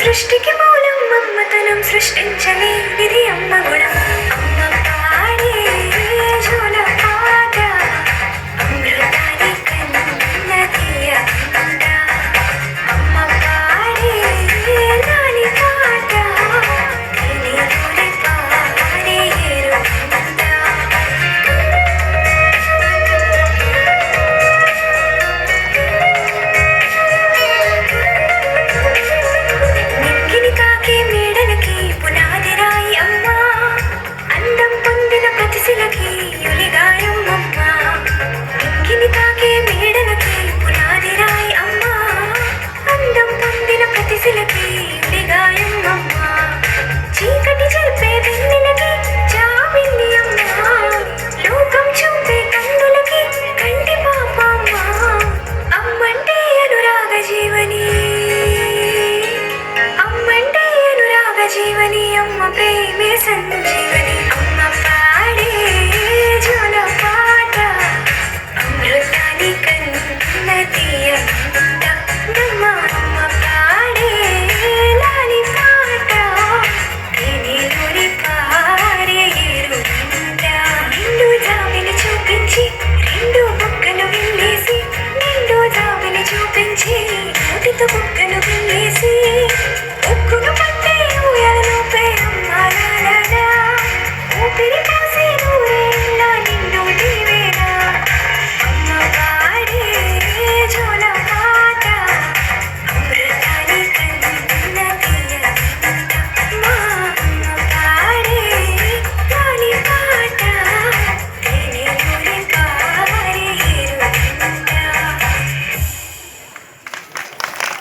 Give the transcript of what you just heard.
సృష్టికి మూలం మమ్మతనం సృష్టించలేనిది అమ్మ గుణం. అమ్మ పాడే జోల పాట అమృతాని కన్న తీయకుండ. అమ్మ పాడే లాలి పాట తేనెలోని పారే ఎరుకుండ. నిక్కిని తాకే మేడలకి పునాది రాయి అమ్మ. అందం పొందిన ప్రతిశిలకి యులిగాయం అమ్మ. నిక్కిని తాకే మేడలకి పునాది రాయి అమ్మ. అందం పొందిన ప్రతిశిలకి యులిగాయం అమ్మ. చీకటి చెరిపే వెన్నెలకి జాబిల్లి అమ్మ. లోకం చూపే కన్నులకి కంటి పాప అమ్మ. అమ్మంటే అనురాగ జీవని, అమ్మంటే అనురాగ జీవని, అమ్మ ప్రేమే సంజీవని.